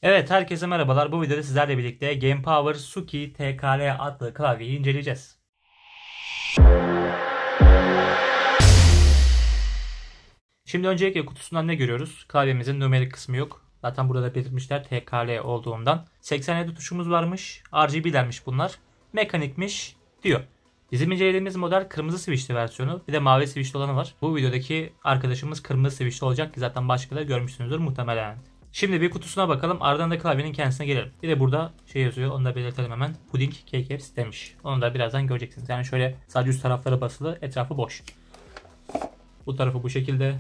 Evet, herkese merhabalar. Bu videoda sizlerle birlikte GamePower Suki TKL adlı klavyeyi inceleyeceğiz. Şimdi öncelikle kutusundan ne görüyoruz? Klavyemizin numerik kısmı yok. Zaten burada da belirtmişler TKL olduğundan. 87 tuşumuz varmış. RGB'lermiş bunlar. Mekanikmiş diyor. Bizim incelediğimiz model kırmızı switchli versiyonu. Bir de mavi switchli olanı var. Bu videodaki arkadaşımız kırmızı switchli olacak ki zaten başka da görmüşsünüzdür muhtemelen. Şimdi bir kutusuna bakalım. Ardından da klavyenin kendisine gelelim. Bir de burada şey yazıyor. Onu da belirtelim hemen. Pudding Keycaps demiş. Onu da birazdan göreceksiniz. Yani şöyle sadece üst tarafları basılı. Etrafı boş. Bu tarafı bu şekilde.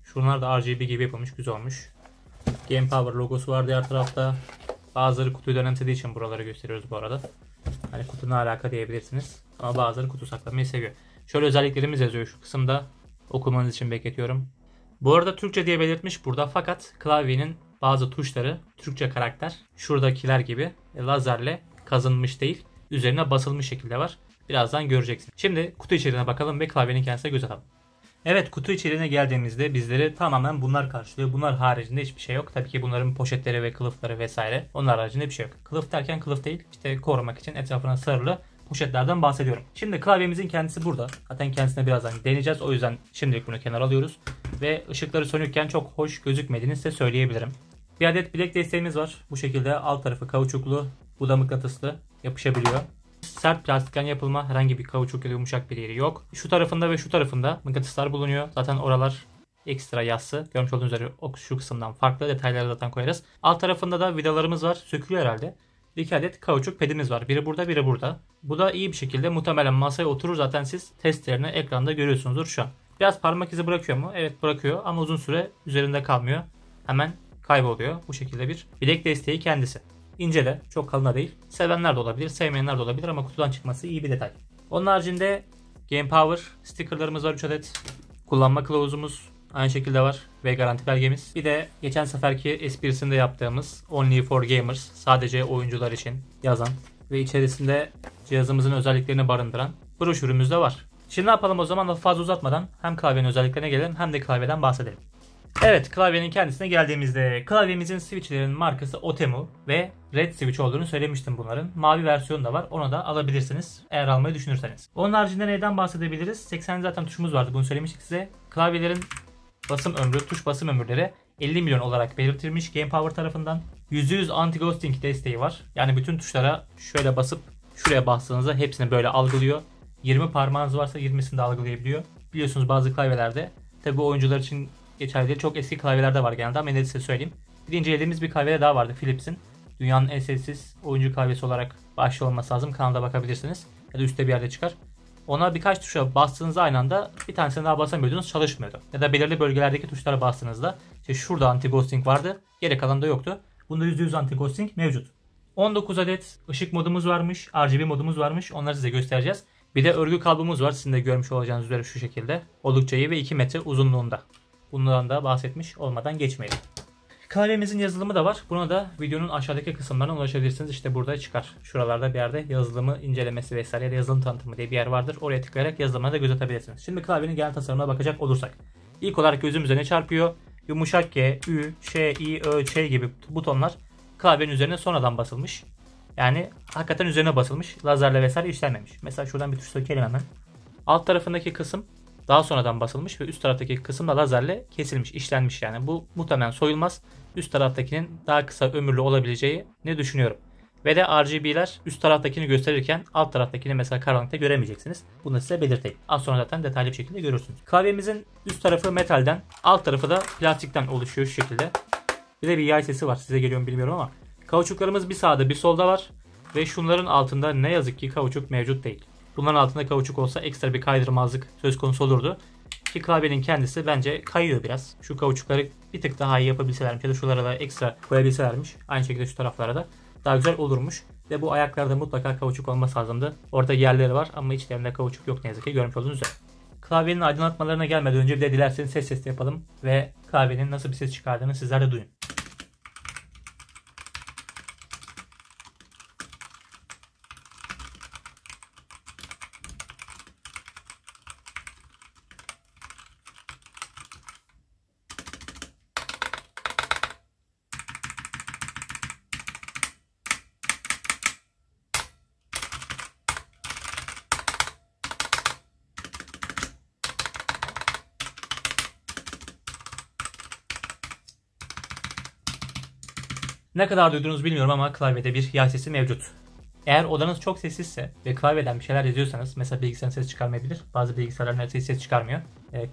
Şunlar da RGB gibi yapılmış. Güzel olmuş. GamePower logosu var diğer tarafta. Bazıları kutuyu önemsediği için buraları gösteriyoruz bu arada. Hani kutu ne alaka diyebilirsiniz. Ama bazıları kutu saklamayı seviyor. Şöyle özelliklerimiz yazıyor şu kısımda. Okumanız için bekletiyorum. Bu arada Türkçe diye belirtmiş burada, fakat klavyenin bazı tuşları Türkçe karakter şuradakiler gibi lazerle kazınmış değil, üzerine basılmış şekilde var. Birazdan göreceksin. Şimdi kutu içeriğine bakalım ve klavyenin kendisine göz atalım. Evet, kutu içeriğine geldiğimizde bizleri tamamen bunlar karşılıyor. Bunlar haricinde hiçbir şey yok. Tabii ki bunların poşetleri ve kılıfları vesaire. Onlar haricinde bir şey yok. Kılıf derken kılıf değil, İşte korumak için etrafına sarılı poşetlerden bahsediyorum. Şimdi klavyemizin kendisi burada. Zaten kendisine birazdan deneyeceğiz. O yüzden şimdilik bunu kenara alıyoruz. Ve ışıkları sönükken çok hoş gözükmediğini size söyleyebilirim. Bir adet bilek desteğimiz var. Bu şekilde alt tarafı kauçuklu. Bu da mıknatıslı. Yapışabiliyor. Sert plastikten yapılma, herhangi bir kauçuk ya da yumuşak bir yeri yok. Şu tarafında ve şu tarafında mıknatıslar bulunuyor. Zaten oralar ekstra yassı. Görmüş olduğunuz üzere şu kısımdan farklı detayları zaten koyarız. Alt tarafında da vidalarımız var. Sökülüyor herhalde. 2 adet kauçuk pedimiz var. Biri burada, biri burada. Bu da iyi bir şekilde muhtemelen masaya oturur. Zaten siz testlerini ekranda görüyorsunuzdur şu an. Biraz parmak izi bırakıyor mu? Evet, bırakıyor ama uzun süre üzerinde kalmıyor. Hemen kayboluyor. Bu şekilde bir bilek desteği kendisi. İnce de, çok kalın da değil. Sevenler de olabilir, sevmeyenler de olabilir ama kutudan çıkması iyi bir detay. Onun haricinde GamePower stickerlarımız var 3 adet. Kullanma kılavuzumuz aynı şekilde var ve garanti belgemiz. Bir de geçen seferki esprisinde yaptığımız Only for Gamers, sadece oyuncular için yazan ve içerisinde cihazımızın özelliklerini barındıran broşürümüz de var. Şimdi ne yapalım o zaman, lafı fazla uzatmadan hem klavyenin özelliklerine gelelim hem de klavyeden bahsedelim. Evet, klavyenin kendisine geldiğimizde klavyemizin switchlerinin markası Otemu ve Red Switch olduğunu söylemiştim bunların. Mavi versiyonu da var. Onu da alabilirsiniz eğer almayı düşünürseniz. Onun haricinde neyden bahsedebiliriz? 80 zaten tuşumuz vardı, bunu söylemiştik size. Klavyelerin basım ömrü, tuş basım ömürleri 50 milyon olarak belirtilmiş GamePower tarafından. %100 anti-ghosting desteği var. Yani bütün tuşlara şöyle basıp şuraya bastığınızda hepsini böyle algılıyor. 20 parmağınız varsa 20'sini de algılayabiliyor. Biliyorsunuz bazı klavyelerde, tabi bu oyuncular için geçerli değil, çok eski klavyelerde var genelde ama yine de size söyleyeyim. Bir de incelediğimiz bir klavye daha vardı, Philips'in. Dünyanın en sessiz oyuncu klavyesi olarak başlı olması lazım. Kanalda bakabilirsiniz. Ya da üstte bir yerde çıkar. Ona birkaç tuşa bastığınızda aynı anda bir tanesini daha basamıyordunuz, çalışmıyordu. Ya da belirli bölgelerdeki tuşlara bastığınızda işte şurada anti-ghosting vardı, geri kalan da yoktu. Bunda %100 anti-ghosting mevcut. 19 adet ışık modumuz varmış, RGB modumuz varmış. Onları size göstereceğiz. Bir de örgü kablomuz var. Sizin de görmüş olacağınız üzere şu şekilde. Oldukça iyi ve 2 metre uzunluğunda. Bundan da bahsetmiş olmadan geçmeyelim. Klavyemizin yazılımı da var. Buna da videonun aşağıdaki kısımlarına ulaşabilirsiniz. İşte burada çıkar. Şuralarda bir yerde yazılımı incelemesi vesaire ya da yazılım tanıtımı diye bir yer vardır. Oraya tıklayarak yazılımına da göz atabilirsiniz. Şimdi klavyenin genel tasarımına bakacak olursak. İlk olarak gözümüze ne çarpıyor? Yumuşak G, Ü, Ş, I, Ö, Ç gibi butonlar klavyenin üzerine sonradan basılmış. Yani hakikaten üzerine basılmış. Lazerle vesaire işlenmemiş. Mesela şuradan bir tuş sökelim hemen. Alt tarafındaki kısım daha sonradan basılmış ve üst taraftaki kısım da lazerle kesilmiş, işlenmiş yani. Bu muhtemelen soyulmaz. Üst taraftakinin daha kısa ömürlü olabileceği ne düşünüyorum. Ve de RGB'ler üst taraftakini gösterirken alt taraftakini mesela karanlıkta göremeyeceksiniz. Bunu size belirteyim. Az sonra zaten detaylı bir şekilde görürsünüz. Klavyemizin üst tarafı metalden, alt tarafı da plastikten oluşuyor şu şekilde. Bir de bir yay sesi var. Size geliyor mu bilmiyorum ama. Kauçuklarımız bir sağda bir solda var. Ve şunların altında ne yazık ki kauçuk mevcut değil. Bunların altında kauçuk olsa ekstra bir kaydırmazlık söz konusu olurdu. Ki klavyenin kendisi bence kayıyor biraz. Şu kauçukları bir tık daha iyi yapabilselermiş ya da şuralara da ekstra koyabilselermiş. Aynı şekilde şu taraflara da daha güzel olurmuş. Ve bu ayaklarda mutlaka kauçuk olması lazımdı. Orada yerleri var ama içlerinde kauçuk yok ne yazık ki, görmüş olduğunuz üzere. Klavyenin aydınlatmalarına gelmeden önce bir de dilerseniz ses testi yapalım. Ve klavyenin nasıl bir ses çıkardığını sizler de duyun. Ne kadar duyduğunuzu bilmiyorum ama klavyede bir yay sesi mevcut. Eğer odanız çok sessizse ve klavyeden bir şeyler yazıyorsanız, mesela bilgisayarın ses çıkarmayabilir. Bazı bilgisayarların neredeyse ses çıkarmıyor.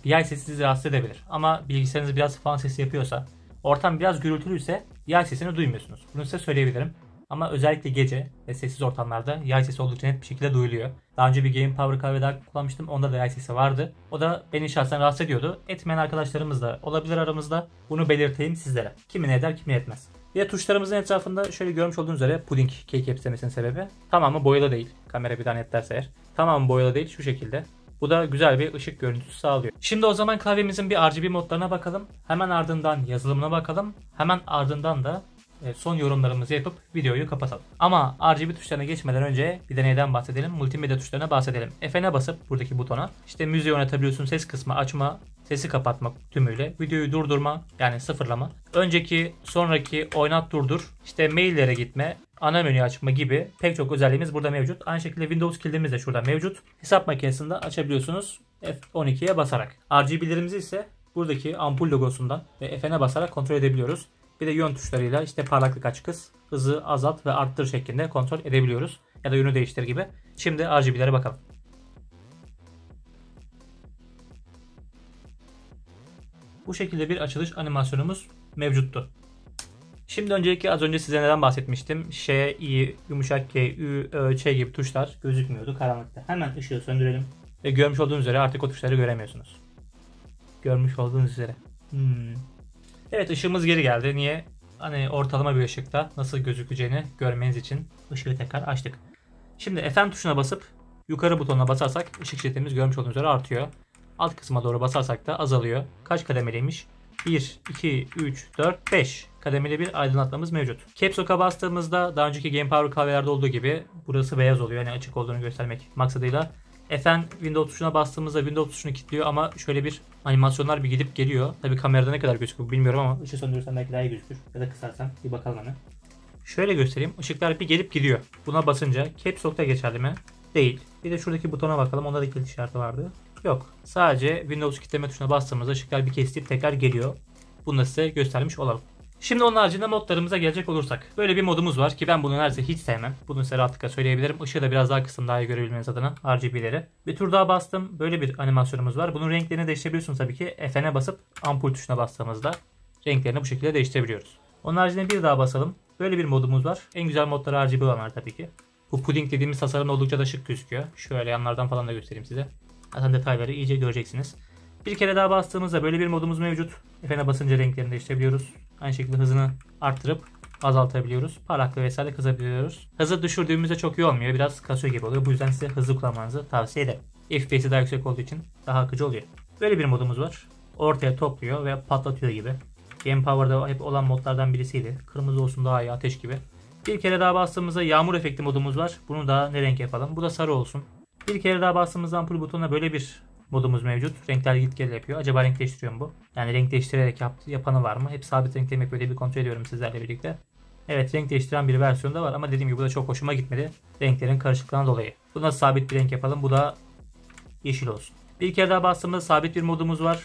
Yay sesi sizi rahatsız edebilir. Ama bilgisayarınız biraz fan sesi yapıyorsa, ortam biraz gürültülüyse yay sesini duymuyorsunuz. Bunu size söyleyebilirim. Ama özellikle gece ve sessiz ortamlarda yay sesi oldukça net bir şekilde duyuluyor. Daha önce bir Game Power klavye daha kullanmıştım. Onda da yay sesi vardı. O da beni şahsen rahatsız ediyordu. Etmeyen arkadaşlarımız da olabilir aramızda. Bunu belirteyim sizlere. Kimin eder, kimin etmez. Ve tuşlarımızın etrafında şöyle görmüş olduğunuz üzere puding keycap demesinin sebebi. Tamamı boyalı değil. Kamera bir tane netlerse eğer. Tamamı boyalı değil, şu şekilde. Bu da güzel bir ışık görüntüsü sağlıyor. Şimdi o zaman klavyemizin bir RGB modlarına bakalım. Hemen ardından yazılımına bakalım. Hemen ardından da son yorumlarımızı yapıp videoyu kapatalım. Ama RGB tuşlarına geçmeden önce bir de neyden bahsedelim? Multimedya tuşlarına bahsedelim. F'ne basıp buradaki butona işte müziği oynatabiliyorsun, ses kısmı açma, sesi kapatma tümüyle, videoyu durdurma yani sıfırlama, önceki, sonraki, oynat durdur, işte maillere gitme, ana menü açma gibi pek çok özelliğimiz burada mevcut. Aynı şekilde Windows kilidimiz de şurada mevcut. Hesap makinesinde açabiliyorsunuz F12'ye basarak. RGB'lerimizi ise buradaki ampul logosundan ve F'ne basarak kontrol edebiliyoruz. Bir de yön tuşlarıyla işte parlaklık aç kıs, hızı azalt ve arttır şeklinde kontrol edebiliyoruz. Ya da yönü değiştir gibi. Şimdi RGB'lere bakalım. Bu şekilde bir açılış animasyonumuz mevcuttu. Şimdi öncelikle az önce size neden bahsetmiştim. Ş, I, yumuşak G, Ü, Ö, Ç gibi tuşlar gözükmüyordu karanlıkta. Hemen ışığı söndürelim. Ve görmüş olduğunuz üzere artık o tuşları göremiyorsunuz. Görmüş olduğunuz üzere. Evet, ışığımız geri geldi. Niye? Hani ortalama bir ışıkta nasıl gözükeceğini görmeniz için ışığı tekrar açtık. Şimdi FM tuşuna basıp yukarı butonuna basarsak ışık şiddetimiz görmüş olduğunuz üzere artıyor. Alt kısma doğru basarsak da azalıyor. Kaç kademeliymiş? 1, 2, 3, 4, 5 kademeli bir aydınlatmamız mevcut. Caps Lock'a bastığımızda daha önceki Game Power klavyelerde olduğu gibi burası beyaz oluyor. Yani açık olduğunu göstermek maksadıyla. Fn Windows tuşuna bastığımızda Windows tuşunu kilitliyor ama şöyle bir animasyonlar bir gidip geliyor. Tabi kamerada ne kadar gözüküyor bilmiyorum ama ışığı söndürürsem belki daha iyi gözükür. Ya da kısarsam bir bakalım hemen. Şöyle göstereyim. Işıklar bir gelip gidiyor. Buna basınca Caps Lock'ta geçerli mi? Değil. Bir de şuradaki butona bakalım. Onda da kilit işareti vardı. Yok. Sadece Windows kilitleme tuşuna bastığımızda ışıklar bir kesip tekrar geliyor. Bunu da size göstermiş olalım. Şimdi onun haricinde modlarımıza gelecek olursak. Böyle bir modumuz var ki ben bunu neredeyse hiç sevmem. Bunu size rahatlıkla söyleyebilirim. Işığı da biraz daha kısım daha iyi görebilmeniz adına RGB'leri. Bir tur daha bastım. Böyle bir animasyonumuz var. Bunun renklerini değiştirebiliyorsunuz tabii ki. F'ne basıp ampul tuşuna bastığımızda renklerini bu şekilde değiştirebiliyoruz. Onun haricinde bir daha basalım. Böyle bir modumuz var. En güzel modları RGB olanlar tabii ki. Bu puding dediğimiz tasarım oldukça da şık gözüküyor. Şöyle yanlardan falan da göstereyim size. Zaten detayları iyice göreceksiniz. Bir kere daha bastığımızda böyle bir modumuz mevcut. F'ne basınca renklerini değiştirebiliyoruz. Aynı şekilde hızını arttırıp azaltabiliyoruz. Parlaklığı vesaire kısabiliyoruz. Hızı düşürdüğümüzde çok iyi olmuyor. Biraz kasıyor gibi oluyor. Bu yüzden size hızlı kullanmanızı tavsiye ederim. FPS'i daha yüksek olduğu için daha akıcı oluyor. Böyle bir modumuz var. Ortaya topluyor ve patlatıyor gibi. Game Power'da hep olan modlardan birisiydi. Kırmızı olsun daha iyi, ateş gibi. Bir kere daha bastığımızda yağmur efekti modumuz var. Bunu da ne renk yapalım? Bu da sarı olsun. Bir kere daha bastığımızda ampul butonuna böyle bir modumuz mevcut. Renkler git gel yapıyor. Acaba renk değiştiriyor mu bu? Yani renk değiştirerek yapanı var mı? Hep sabit renkte mi yapıyor diye bir kontrol ediyorum sizlerle birlikte. Evet, renk değiştiren bir versiyon da var ama dediğim gibi bu da çok hoşuma gitmedi. Renklerin karışıklığından dolayı. Buna sabit bir renk yapalım. Bu da yeşil olsun. Bir kere daha bastığımda sabit bir modumuz var.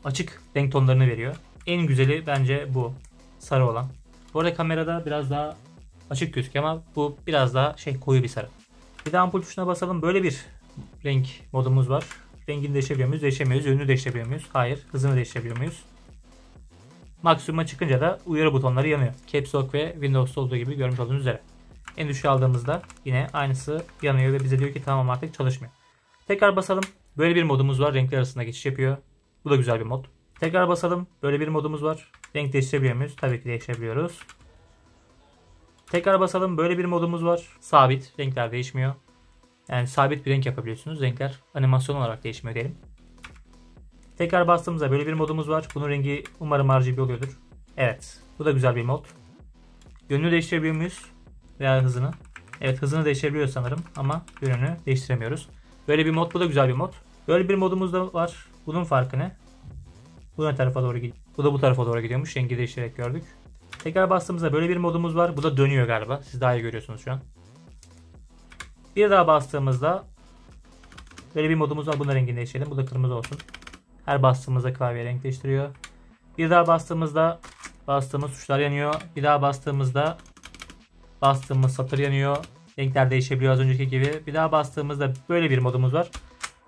Açık renk tonlarını veriyor. En güzeli bence bu. Sarı olan. Bu arada kamerada biraz daha açık gözüküyor ama bu biraz daha koyu bir sarı. Bir de ampul tuşuna basalım. Böyle bir renk modumuz var. Rengini değiştirebiliyor muyuz? Değiştiremiyoruz. Yönünü değiştirebiliyor muyuz? Hayır. Hızını değiştirebiliyor muyuz? Maksimuma çıkınca da uyarı butonları yanıyor. Caps Lock ve Windows'ta olduğu gibi görmüş olduğunuz üzere. En düşüğe aldığımızda yine aynısı yanıyor ve bize diyor ki tamam artık çalışmıyor. Tekrar basalım. Böyle bir modumuz var. Renkler arasında geçiş yapıyor. Bu da güzel bir mod. Tekrar basalım. Böyle bir modumuz var. Renk değiştirebiliyor muyuz? Tabii ki değiştirebiliyoruz. Tekrar basalım. Böyle bir modumuz var. Sabit. Renkler değişmiyor. Yani sabit bir renk yapabiliyorsunuz. Renkler animasyon olarak değişmiyor diyelim. Tekrar bastığımızda böyle bir modumuz var. Bunun rengi umarım RGB oluyordur. Evet. Bu da güzel bir mod. Yönünü değiştirebiliyor muyuz? Veya hızını. Evet, hızını değiştirebiliyoruz sanırım. Ama yönünü değiştiremiyoruz. Böyle bir mod. Bu da güzel bir mod. Böyle bir modumuz da var. Bunun farkı ne? Bu ne tarafa doğru gidiyor? Bu da bu tarafa doğru gidiyormuş. Rengi değiştirerek gördük. Tekrar bastığımızda böyle bir modumuz var. Bu da dönüyor galiba. Siz daha iyi görüyorsunuz şu an. Bir daha bastığımızda böyle bir modumuz var. Bunun rengini değiştirelim. Bu da kırmızı olsun. Her bastığımızda klavye renk değiştiriyor. Bir daha bastığımızda Bastığımız tuşlar yanıyor. Bir daha bastığımızda bastığımız satır yanıyor. Renkler değişebiliyor az önceki gibi. Bir daha bastığımızda böyle bir modumuz var.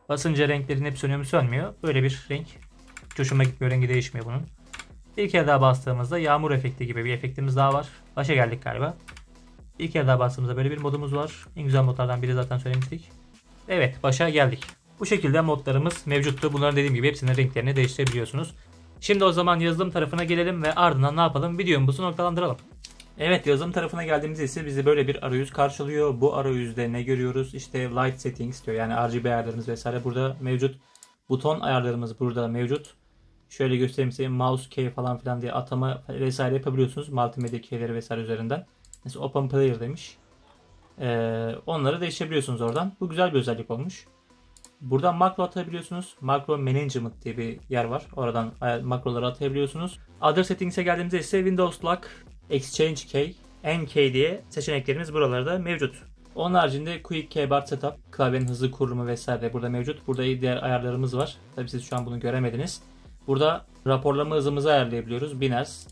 Basınca renklerin hepsi sönüyor mu sönmüyor. Böyle bir renk. Hiç hoşuma gitmiyor. Rengi değişmiyor bunun. Bir kere daha bastığımızda yağmur efekti gibi bir efektimiz daha var. Başa geldik galiba. Bir kere daha bastığımızda böyle bir modumuz var. En güzel modlardan biri zaten söylemiştik. Evet, başa geldik. Bu şekilde modlarımız mevcuttu. Bunların dediğim gibi hepsinin renklerini değiştirebiliyorsunuz. Şimdi o zaman yazılım tarafına gelelim ve ardından ne yapalım? Videomuzu noktalandıralım. Evet, yazılım tarafına geldiğimizde ise bizi böyle bir arayüz karşılıyor. Bu arayüzde ne görüyoruz? İşte light settings diyor. Yani RGB ayarlarımız vesaire burada mevcut. Buton ayarlarımız burada mevcut. Şöyle göstereyim size, mouse key falan filan diye atama vesaire yapabiliyorsunuz. Multimedya keyleri vesaire üzerinden. Mesela open player demiş. Onları değiştirebiliyorsunuz oradan. Bu güzel bir özellik olmuş. Buradan makro atabiliyorsunuz. Makro Management diye bir yer var. Oradan makroları atabiliyorsunuz. Other Settings'e geldiğimizde ise Windows Lock, Exchange Key, NK diye seçeneklerimiz buralarda mevcut. Onun haricinde Quick Keyboard Setup, klavyenin hızlı kurulumu vesaire burada mevcut. Burada diğer ayarlarımız var. Tabii siz şu an bunu göremediniz. Burada raporlama hızımızı ayarlayabiliyoruz. 1000 Hz,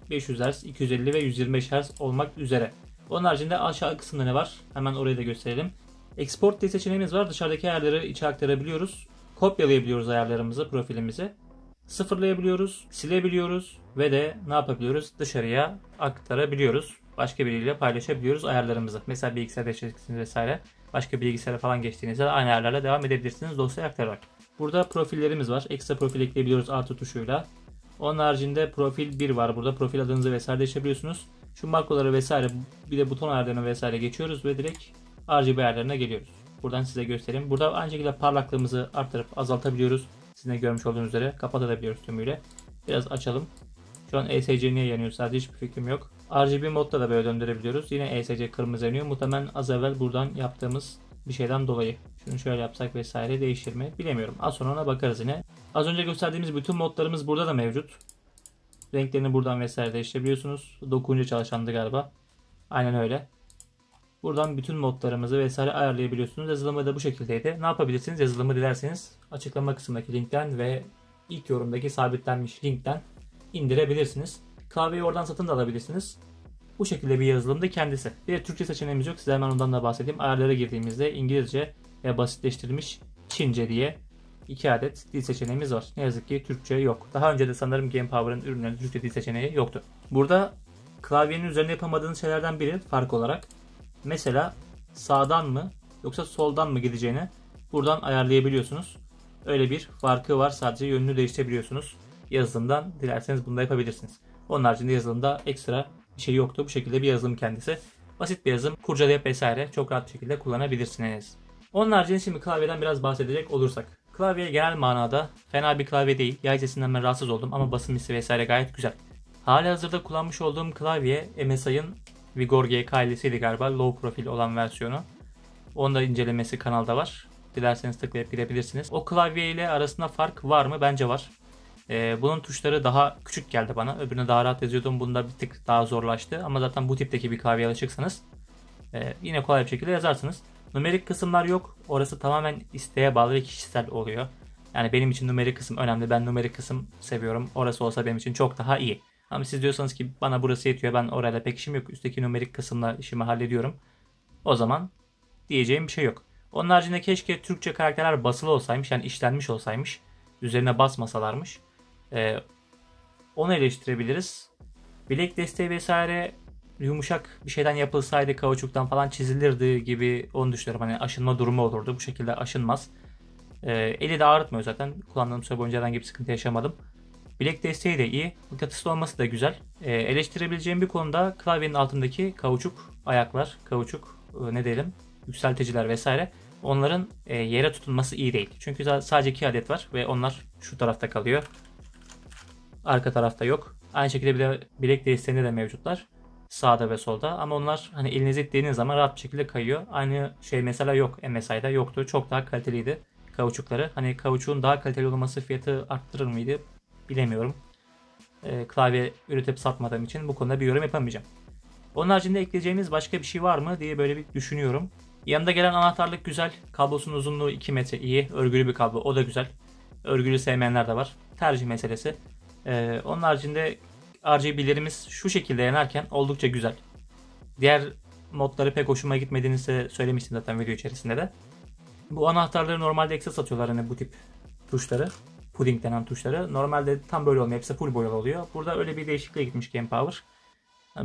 500 Hz, 250 ve 125 Hz olmak üzere. Onun haricinde aşağı kısımda ne var? Hemen orayı da gösterelim. Export diye seçeneğimiz var. Dışarıdaki ayarları içe aktarabiliyoruz. Kopyalayabiliyoruz ayarlarımızı, profilimizi. Sıfırlayabiliyoruz, silebiliyoruz ve de ne yapabiliyoruz? Dışarıya aktarabiliyoruz. Başka biriyle paylaşabiliyoruz ayarlarımızı. Mesela bilgisayar değiştireceksiniz vesaire. Başka bilgisayara falan geçtiğinizde aynı ayarlarla devam edebilirsiniz dosyaya aktararak. Burada profillerimiz var. Ekstra profil ekleyebiliyoruz artı tuşuyla. Onun haricinde profil 1 var. Burada profil adınızı vesaire değiştirebiliyorsunuz. Şu makroları vesaire bir de buton ayarlarına vesaire geçiyoruz ve direkt RGB ayarlarına geliyoruz. Buradan size göstereyim. Burada aynı şekilde parlaklığımızı arttırıp azaltabiliyoruz. Sizin de görmüş olduğunuz üzere kapatabiliyoruz tümüyle. Biraz açalım. Şu an ESC niye yanıyor sadece hiçbir fikrim yok. RGB modda da böyle döndürebiliyoruz. Yine ESC kırmızı yanıyor. Muhtemelen az evvel buradan yaptığımız bir şeyden dolayı. Şunu şöyle yapsak vesaire değişir mi bilemiyorum. Az sonra ona bakarız yine. Az önce gösterdiğimiz bütün modlarımız burada da mevcut. Renklerini buradan vesaire değiştirebiliyorsunuz. Dokunca çalışandı galiba. Aynen öyle. Buradan bütün modlarımızı vesaire ayarlayabiliyorsunuz. Yazılımı da bu şekildeydi. Ne yapabilirsiniz? Yazılımı dilerseniz açıklama kısmındaki linkten ve ilk yorumdaki sabitlenmiş linkten indirebilirsiniz. Klavyeyi oradan satın da alabilirsiniz. Bu şekilde bir yazılımda kendisi. Bir de Türkçe seçeneğimiz yok. Size hemen ondan da bahsedeyim. Ayarlara girdiğimizde İngilizce ve basitleştirilmiş Çince diye 2 adet dil seçeneğimiz var. Ne yazık ki Türkçe yok. Daha önce de sanırım Gamepower'ın ürünlerinde Türkçe dil seçeneği yoktu. Burada klavyenin üzerinde yapamadığınız şeylerden biri fark olarak mesela sağdan mı yoksa soldan mı gideceğini buradan ayarlayabiliyorsunuz. Öyle bir farkı var. Sadece yönünü değiştirebiliyorsunuz. Yazılımdan dilerseniz bunu da yapabilirsiniz. Onun haricinde yazılımda ekstra bir şey yoktu. Bu şekilde bir yazılım kendisi. Basit bir yazılım. Kurcalayıp vesaire çok rahat bir şekilde kullanabilirsiniz. Onun haricinde şimdi klavyeden biraz bahsedecek olursak. Klavye genel manada fena bir klavye değil. Yay sesinden ben rahatsız oldum ama basım hissi vesaire gayet güzel. Halihazırda kullanmış olduğum klavye MSI'ın Vigor GK50'siydi galiba. Low profil olan versiyonu. Onun da incelemesi kanalda var. Dilerseniz tıklayıp girebilirsiniz. O klavye ile arasında fark var mı? Bence var. Bunun tuşları daha küçük geldi bana. Öbürüne daha rahat yazıyordum. Bunda bir tık daha zorlaştı. Ama zaten bu tipteki bir klavyeye alışıksanız yine kolay bir şekilde yazarsınız. Numerik kısımlar yok. Orası tamamen isteğe bağlı ve kişisel oluyor. Yani benim için numerik kısım önemli. Ben numerik kısım seviyorum. Orası olsa benim için çok daha iyi. Ama siz diyorsanız ki bana burası yetiyor. Ben orayla pek işim yok. Üstteki numerik kısımla işimi hallediyorum. O zaman diyeceğim bir şey yok. Onun haricinde keşke Türkçe karakterler basılı olsaymış. Yani işlenmiş olsaymış. Üzerine basmasalarmış. Onu eleştirebiliriz. Bilek desteği vesaire yumuşak bir şeyden yapılsaydı, kauçuktan falan çizilirdi gibi onu düşünüyorum. Hani aşınma durumu olurdu. Bu şekilde aşınmaz. Eli de ağrıtmıyor zaten. Kullandığım süre boyunca herhangi bir sıkıntı yaşamadım. Bilek desteği de iyi. Mıknatıslı olması da güzel. Eleştirebileceğim bir konuda klavyenin altındaki kauçuk ayaklar, kauçuk ne diyelim yükselticiler vesaire. Onların yere tutunması iyi değil. Çünkü sadece 2 adet var ve onlar şu tarafta kalıyor. Arka tarafta yok. Aynı şekilde bir de bilek desteğinde de mevcutlar. Sağda ve solda. Ama onlar hani elinize ittiğiniz zaman rahat bir şekilde kayıyor. Aynı şey mesela yok. MSI'da yoktu. Çok daha kaliteliydi kauçukları. Hani kauçuğun daha kaliteli olması fiyatı arttırır mıydı? Bilemiyorum. Klavye üretip satmadığım için bu konuda bir yorum yapamayacağım. Onun haricinde ekleyeceğimiz başka bir şey var mı diye böyle bir düşünüyorum. Yanında gelen anahtarlık güzel. Kablosunun uzunluğu 2 metre iyi. Örgülü bir kablo. O da güzel. Örgülü sevmeyenler de var. Tercih meselesi. Onun haricinde RGB'lerimiz şu şekilde yanarken oldukça güzel. Diğer modları pek hoşuma gitmediğini size söylemiştim zaten video içerisinde de. Bu anahtarları normalde ekstra satıyorlar hani bu tip tuşları. Pudding denen tuşları. Normalde tam böyle olmuyor. Hepsi full boyalı oluyor. Burada öyle bir değişikliğe gitmiş Game Power.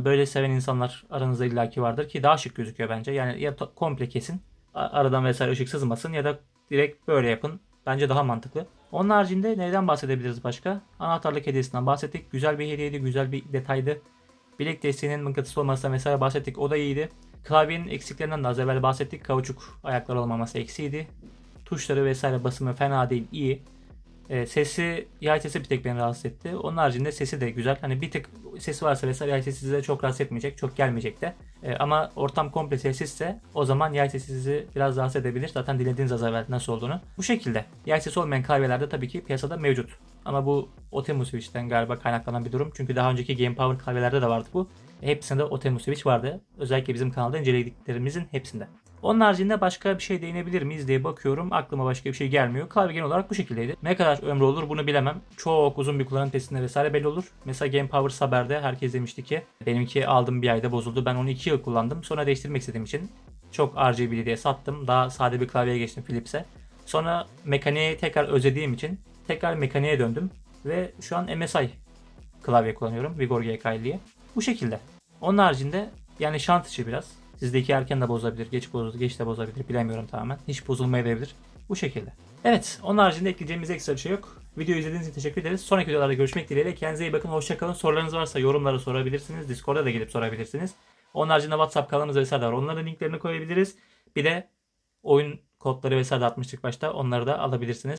Böyle seven insanlar aranızda illaki vardır ki daha şık gözüküyor bence. Yani ya komple kesin. Aradan vesaire ışık sızmasın ya da direkt böyle yapın. Bence daha mantıklı. Onun haricinde neyden bahsedebiliriz başka? Anahtarlık hediyesinden bahsettik. Güzel bir hediyeydi. Güzel bir detaydı. Bilek desteğinin mıknatıs olmasına mesela bahsettik. O da iyiydi. Klavyenin eksiklerinden de az evvel bahsettik. Kauçuk ayaklar olmaması eksiydi. Tuşları vesaire basımı fena değil, iyi. Sesi, yay sesi bir tek beni rahatsız etti. Onun haricinde sesi de güzel. Hani bir tık sesi varsa vesaire yay sesi size çok rahatsız etmeyecek. Çok gelmeyecek de. Ama ortam komple sessizse o zaman yay sesi sizi biraz rahatsız edebilir. Zaten dilediğiniz az evvel nasıl olduğunu. Bu şekilde. Yay sesi olmayan klavyelerde tabii ki piyasada mevcut. Ama bu Otemu Switch'ten galiba kaynaklanan bir durum. Çünkü daha önceki Game Power klavyelerde de vardı bu. Hepsinde Otemu Switch vardı. Özellikle bizim kanalda incelediklerimizin hepsinde. Onun haricinde başka bir şey değinebilir miyiz diye bakıyorum. Aklıma başka bir şey gelmiyor. Klavye genel olarak bu şekildeydi. Ne kadar ömrü olur bunu bilemem. Çok uzun bir kullanım testinde vesaire belli olur. Mesela Game Power Saber'de herkes demişti ki benimki aldım bir ayda bozuldu. Ben onu 2 yıl kullandım. Sonra değiştirmek istediğim için çok RGB'li diye sattım. Daha sade bir klavyeye geçtim Philips'e. Sonra mekaniği tekrar özlediğim için tekrar mekaniğe döndüm. Ve şu an MSI klavye kullanıyorum. Vigor GK50'ye. Bu şekilde. Onun haricinde yani şans işi biraz. Sizdeki erken de bozabilir, geç de bozabilir. Bilemiyorum tamamen. Hiç bozulmayabilir. Bu şekilde. Evet, onun haricinde ekleyeceğimiz ekstra bir şey yok. Videoyu izlediğiniz için teşekkür ederiz. Sonraki videolarda görüşmek dileğiyle. Kendinize iyi bakın. Hoşçakalın. Sorularınız varsa yorumlara sorabilirsiniz. Discord'a da gelip sorabilirsiniz. Onun haricinde WhatsApp kanalımız vesaire var. Onların linklerini koyabiliriz. Bir de oyun kodları vesaire de atmıştık başta. Onları da alabilirsiniz.